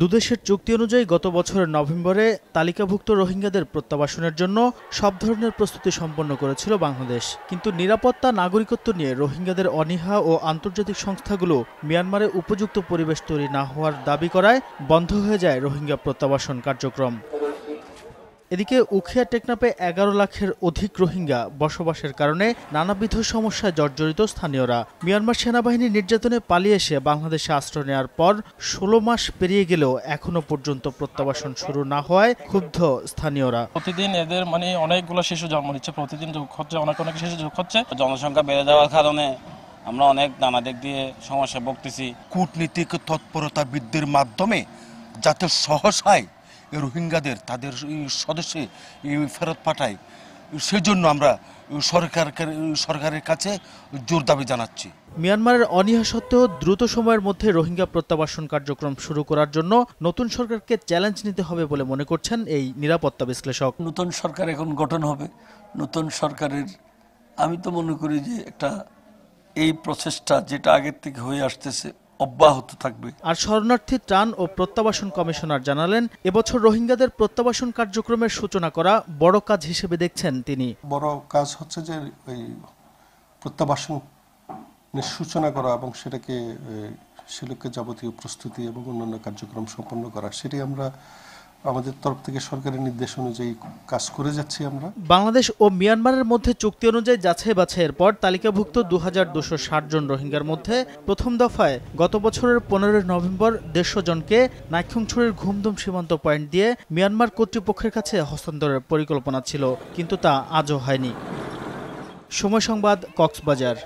দুদেশের চুক্তি অনুযায়ী গত বছরের নভেম্বরে তালিকাভুক্ত রোহিঙ্গাদের প্রত্যাবাসনের জন্য সব ধরনের প্রস্তুতি সম্পন্ন করেছিল বাংলাদেশ। কিন্তু নিরাপত্তা, নাগরিকত্ব নিয়ে রোহিঙ্গাদের অনীহা ও আন্তর্জাতিক সংস্থাগুলো মিয়ানমারে উপযুক্ত পরিবেশ তৈরি না হওয়ার দাবি করায় বন্ধ হয়ে যায় রোহিঙ্গা প্রত্যাবাসন কার্যক্রম। এদিকে উখিয়া টেকনাফে ১১ লাখের অধিক রোহিঙ্গা বসবাসের কারণে নানাবিধ সমস্যায় জর্জরিত স্থানীয়রা। মিয়ানমার সেনাবাহিনীর নির্যাতনে পালিয়ে এসে বাংলাদেশে আশ্রয় নেওয়ার পর ১৬ মাস পেরিয়ে গেলেও এখনো পর্যন্ত প্রত্যাবাসন শুরু না হওয়ায় ক্ষুব্ধ স্থানীয়রা। প্রতিদিন এদের অনেকগুলো শিশু জন্ম নিচ্ছে, প্রতিদিন যোগ হচ্ছে, অনেক শিশু যোগ হচ্ছে। জনসংখ্যা বেড়ে যাওয়ার কারণে আমরা অনেক নানা দিক দিয়ে সমস্যায় ভুগতেছি। কূটনীতিক তৎপরতা বৃদ্ধির মাধ্যমে যাতে সহসায় রোহিঙ্গাদের তাদের সদস্য ফেরত পাঠায়, সেজন্য আমরা সরকারের কাছে জোর দাবি জানাচ্ছি। মিয়ানমারের অনীহা সত্ত্বেও দ্রুত সময়ের মধ্যে রোহিঙ্গা প্রত্যাবাসন কার্যক্রম শুরু করার জন্য নতুন সরকারকে চ্যালেঞ্জ নিতে হবে বলে মনে করছেন এই নিরাপত্তা বিশ্লেষক। নতুন সরকার এখন গঠন হবে। নতুন সরকারের আমি তো মনে করি যে একটা এই প্রসেসটা যেটা আগের থেকে হয়ে আসতেছে অব্যাহত থাকবে। আর শরণার্থী ত্রাণ ও প্রত্যাবাসন কমিশনার জানালেন, এবছর রোহিঙ্গাদের প্রত্যাবাসন কার্যক্রমের সূচনা করা বড় কাজ হিসেবে দেখছেন তিনি। বড় কাজ হচ্ছে যে ওই প্রত্যাবাসনের সূচনা করা এবং সেটাকে সে লক্ষ্যে যাবতীয় প্রস্তুতি এবং অন্যান্য কার্যক্রম সম্পন্ন করা, সেটি আমরা আমাদের তরফ থেকে সরকারের নির্দেশ অনুযায়ী কাজ করে যাচ্ছি। আমরা বাংলাদেশ ও মিয়ানমারের মধ্যে চুক্তি অনুযায়ী যাচাই বাছাইয়ের পর তালিকাভুক্ত ২২৬০ জন রোহিঙ্গার মধ্যে প্রথম দফায় গত বছরের ১৫ নভেম্বর ১৫০ জনকে নাইক্ষ্যংছড়ির ঘুমদুম সীমান্ত পয়েন্ট দিয়ে মিয়ানমার কর্তৃপক্ষের কাছে হস্তান্তরের পরিকল্পনা ছিল, কিন্তু তা আজও হয়নি। সময় সংবাদ, কক্সবাজার।